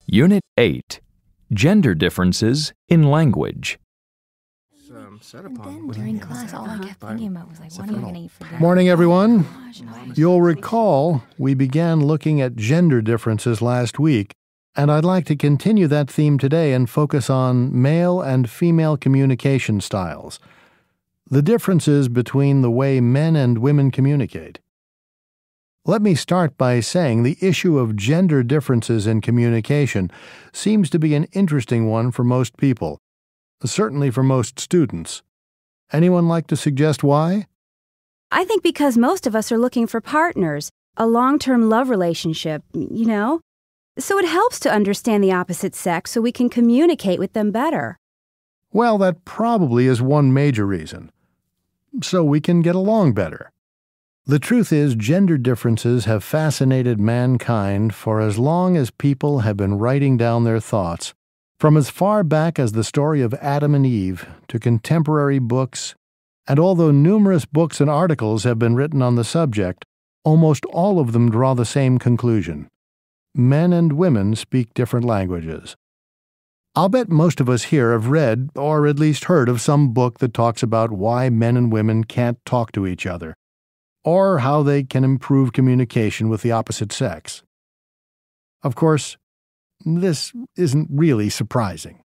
Unit 8. Gender Differences in Language. And then during class, all I kept thinking about was what are you going to eat for dinner? Morning, everyone. You'll recall we began looking at gender differences last week, and I'd like to continue that theme today and focus on male and female communication styles, the differences between the way men and women communicate. Let me start by saying the issue of gender differences in communication seems to be an interesting one for most people, certainly for most students. Anyone like to suggest why? I think because most of us are looking for partners, a long-term love relationship, So it helps to understand the opposite sex so we can communicate with them better. Well, that probably is one major reason. So we can get along better. The truth is, gender differences have fascinated mankind for as long as people have been writing down their thoughts, from as far back as the story of Adam and Eve to contemporary books, and although numerous books and articles have been written on the subject, almost all of them draw the same conclusion. Men and women speak different languages. I'll bet most of us here have read, or at least heard of some book that talks about why men and women can't talk to each other, or how they can improve communication with the opposite sex. Of course, this isn't really surprising.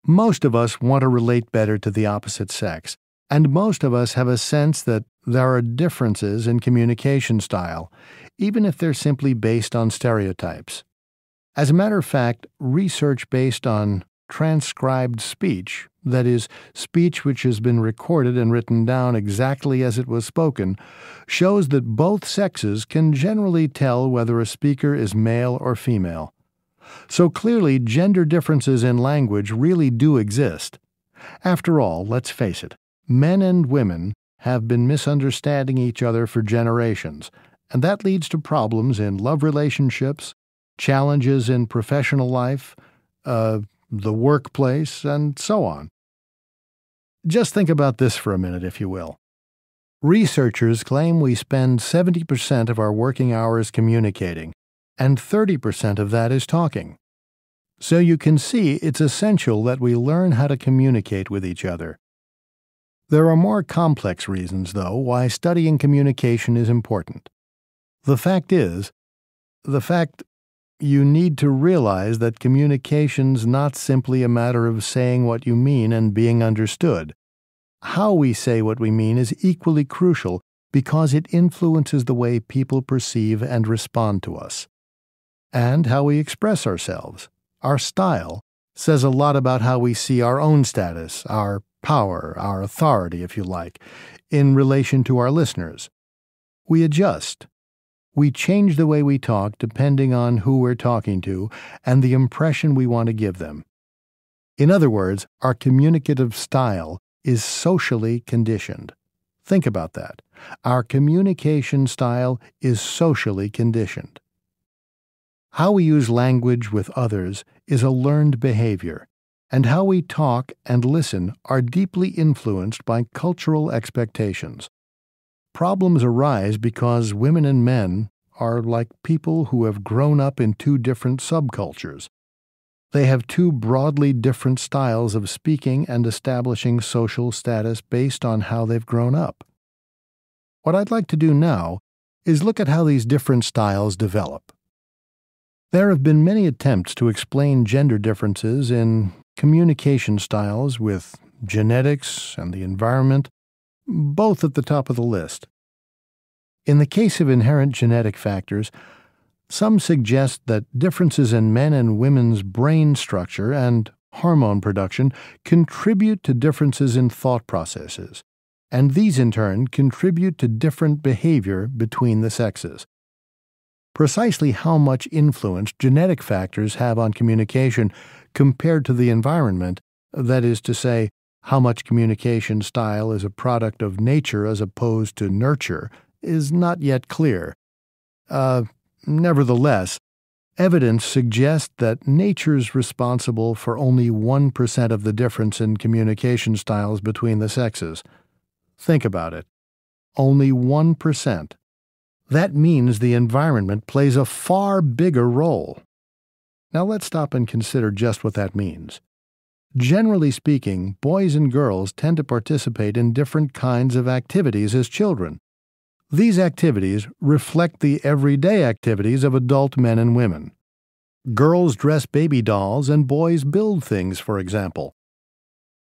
Most of us want to relate better to the opposite sex, and most of us have a sense that there are differences in communication style, even if they're simply based on stereotypes. As a matter of fact, research based on transcribed speech, that is, speech which has been recorded and written down exactly as it was spoken, shows that both sexes can generally tell whether a speaker is male or female. So clearly, gender differences in language really do exist. After all, let's face it, men and women have been misunderstanding each other for generations, and that leads to problems in love relationships, challenges in professional life, the workplace, and so on. Just think about this for a minute, if you will. Researchers claim we spend 70% of our working hours communicating, and 30% of that is talking. So you can see it's essential that we learn how to communicate with each other. There are more complex reasons, though, why studying communication is important. The fact you need to realize that communication's not simply a matter of saying what you mean and being understood. How we say what we mean is equally crucial because it influences the way people perceive and respond to us. And how we express ourselves, our style, says a lot about how we see our own status, our power, our authority, if you like, in relation to our listeners. We adjust. We change the way we talk depending on who we're talking to and the impression we want to give them. In other words, our communicative style is socially conditioned. Think about that. Our communication style is socially conditioned. How we use language with others is a learned behavior, and how we talk and listen are deeply influenced by cultural expectations. Problems arise because women and men are like people who have grown up in two different subcultures. They have two broadly different styles of speaking and establishing social status based on how they've grown up. What I'd like to do now is look at how these different styles develop. There have been many attempts to explain gender differences in communication styles with genetics and the environment, both at the top of the list. In the case of inherent genetic factors, some suggest that differences in men and women's brain structure and hormone production contribute to differences in thought processes, and these in turn contribute to different behavior between the sexes. Precisely how much influence genetic factors have on communication compared to the environment, that is to say, how much communication style is a product of nature as opposed to nurture, is not yet clear. Nevertheless, evidence suggests that nature's responsible for only 1% of the difference in communication styles between the sexes. Think about it. Only 1%. That means the environment plays a far bigger role. Now let's stop and consider just what that means. Generally speaking, boys and girls tend to participate in different kinds of activities as children. These activities reflect the everyday activities of adult men and women. Girls dress baby dolls and boys build things, for example.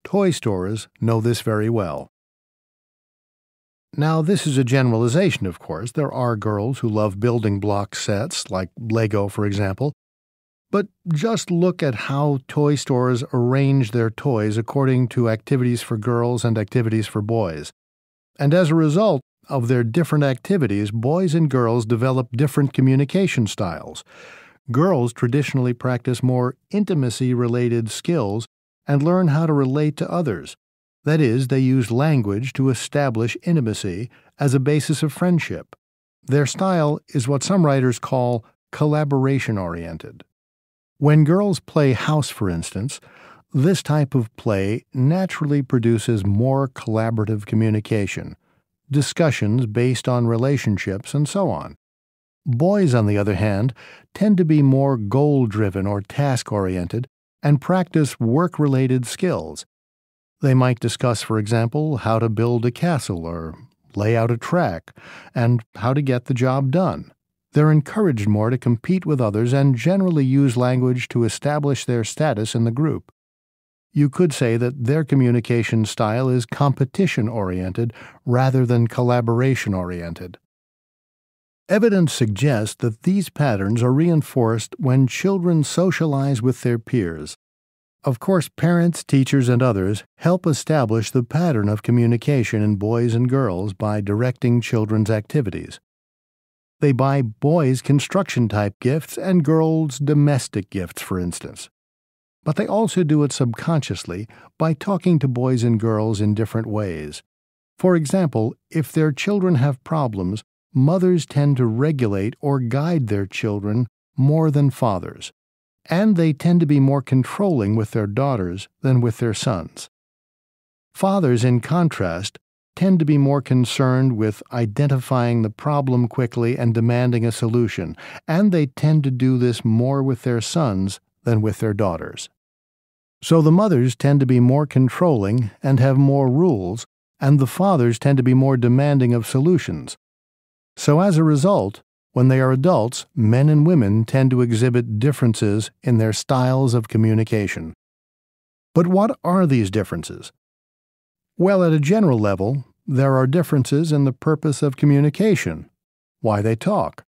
Toy stores know this very well. Now, this is a generalization, of course. There are girls who love building block sets, like Lego, for example. But just look at how toy stores arrange their toys according to activities for girls and activities for boys. And as a result of their different activities, boys and girls develop different communication styles. Girls traditionally practice more intimacy-related skills and learn how to relate to others. That is, they use language to establish intimacy as a basis of friendship. Their style is what some writers call collaboration-oriented. When girls play house, for instance, this type of play naturally produces more collaborative communication, discussions based on relationships, and so on. Boys, on the other hand, tend to be more goal-driven or task-oriented and practice work-related skills. They might discuss, for example, how to build a castle or lay out a track, and how to get the job done. They're encouraged more to compete with others and generally use language to establish their status in the group. You could say that their communication style is competition-oriented rather than collaboration-oriented. Evidence suggests that these patterns are reinforced when children socialize with their peers. Of course, parents, teachers, and others help establish the pattern of communication in boys and girls by directing children's activities. They buy boys construction-type gifts and girls domestic gifts, for instance. But they also do it subconsciously by talking to boys and girls in different ways. For example, if their children have problems, mothers tend to regulate or guide their children more than fathers, and they tend to be more controlling with their daughters than with their sons. Fathers, in contrast, tend to be more concerned with identifying the problem quickly and demanding a solution, and they tend to do this more with their sons than with their daughters. So the mothers tend to be more controlling and have more rules, and the fathers tend to be more demanding of solutions. So as a result, when they are adults, men and women tend to exhibit differences in their styles of communication. But what are these differences? Well, at a general level, there are differences in the purpose of communication, why they talk.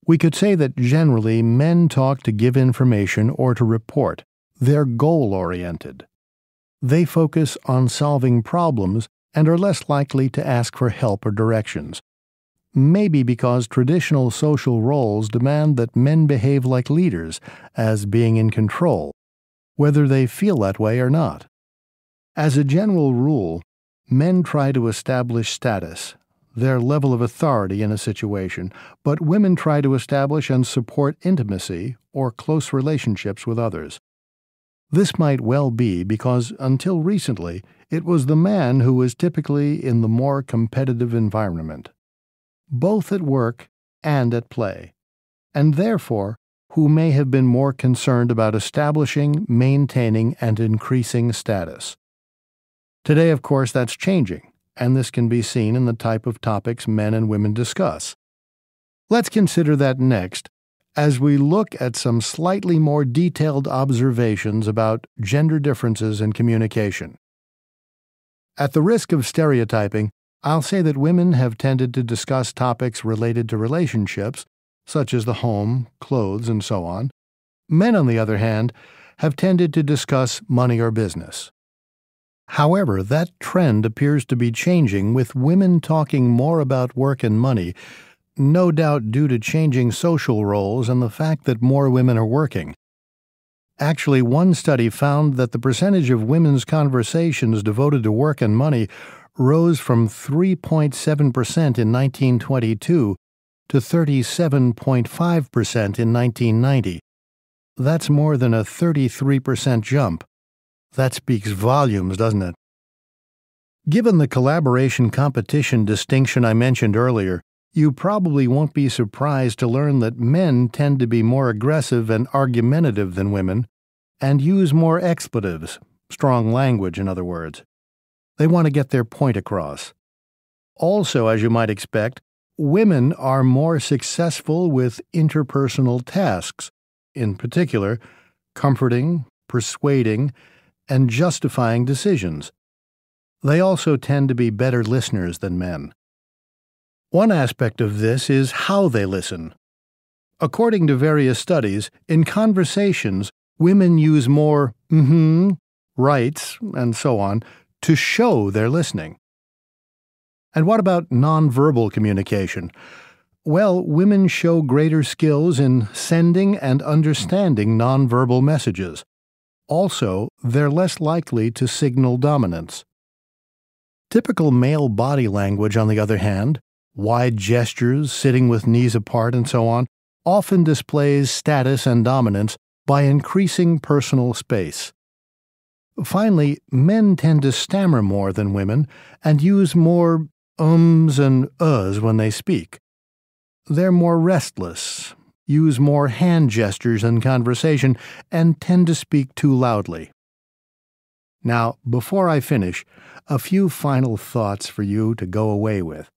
We could say that generally men talk to give information or to report. They're goal-oriented. They focus on solving problems and are less likely to ask for help or directions. Maybe because traditional social roles demand that men behave like leaders, as being in control, whether they feel that way or not. As a general rule, men try to establish status, their level of authority in a situation, but women try to establish and support intimacy or close relationships with others. This might well be because, until recently, it was the man who was typically in the more competitive environment, both at work and at play, and therefore who may have been more concerned about establishing, maintaining, and increasing status. Today, of course, that's changing, and this can be seen in the type of topics men and women discuss. Let's consider that next as we look at some slightly more detailed observations about gender differences in communication. At the risk of stereotyping, I'll say that women have tended to discuss topics related to relationships, such as the home, clothes, and so on. Men, on the other hand, have tended to discuss money or business. However, that trend appears to be changing, with women talking more about work and money, no doubt due to changing social roles and the fact that more women are working. Actually, one study found that the percentage of women's conversations devoted to work and money rose from 3.7% in 1922 to 37.5% in 1990. That's more than a 33% jump. That speaks volumes, doesn't it? Given the collaboration-competition distinction I mentioned earlier, You probably won't be surprised to learn that men tend to be more aggressive and argumentative than women, and use more expletives, strong language in other words. They want to get their point across. Also, as you might expect, women are more successful with interpersonal tasks, in particular, comforting, persuading, and justifying decisions. They also tend to be better listeners than men. One aspect of this is how they listen. According to various studies, in conversations, women use more rights, and so on, to show they're listening. And what about nonverbal communication? Well, women show greater skills in sending and understanding nonverbal messages. Also, they're less likely to signal dominance. Typical male body language, on the other hand, wide gestures, sitting with knees apart, and so on, often displays status and dominance by increasing personal space. Finally, men tend to stammer more than women and use more ums and uhs when they speak. They're more restless, use more hand gestures in conversation, and tend to speak too loudly. Now, before I finish, a few final thoughts for you to go away with.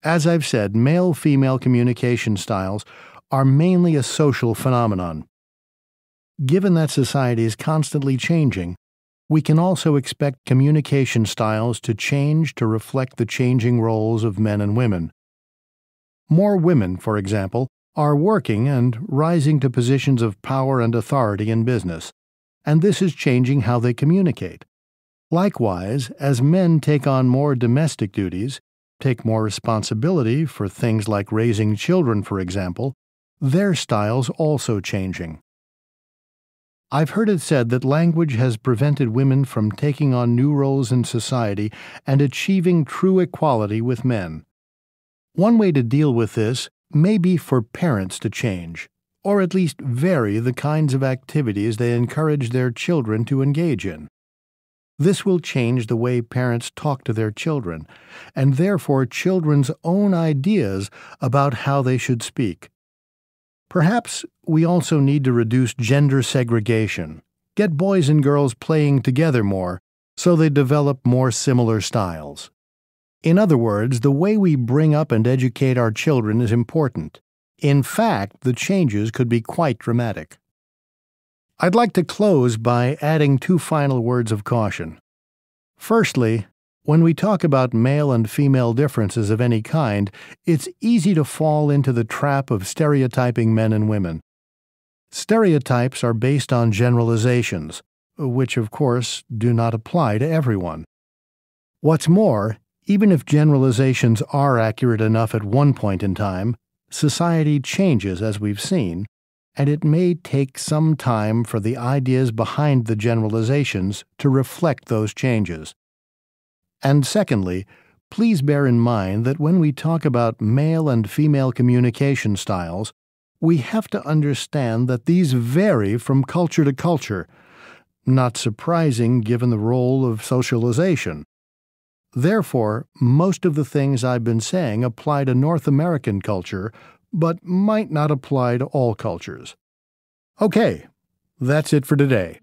As I've said, male-female communication styles are mainly a social phenomenon. Given that society is constantly changing, we can also expect communication styles to change to reflect the changing roles of men and women. More women, for example, are working and rising to positions of power and authority in business, and this is changing how they communicate. Likewise, as men take on more domestic duties, take more responsibility for things like raising children, for example, their styles also changing. I've heard it said that language has prevented women from taking on new roles in society and achieving true equality with men. One way to deal with this may be for parents to change, or at least vary the kinds of activities they encourage their children to engage in. This will change the way parents talk to their children, and therefore children's own ideas about how they should speak. Perhaps we also need to reduce gender segregation, get boys and girls playing together more so they develop more similar styles. In other words, the way we bring up and educate our children is important. In fact, the changes could be quite dramatic. I'd like to close by adding two final words of caution. Firstly, when we talk about male and female differences of any kind, it's easy to fall into the trap of stereotyping men and women. Stereotypes are based on generalizations, which of course do not apply to everyone. What's more, even if generalizations are accurate enough at one point in time, society changes as we've seen, and it may take some time for the ideas behind the generalizations to reflect those changes. And secondly, please bear in mind that when we talk about male and female communication styles, we have to understand that these vary from culture to culture, not surprising given the role of socialization. Therefore, most of the things I've been saying apply to North American culture, but might not apply to all cultures. Okay, that's it for today.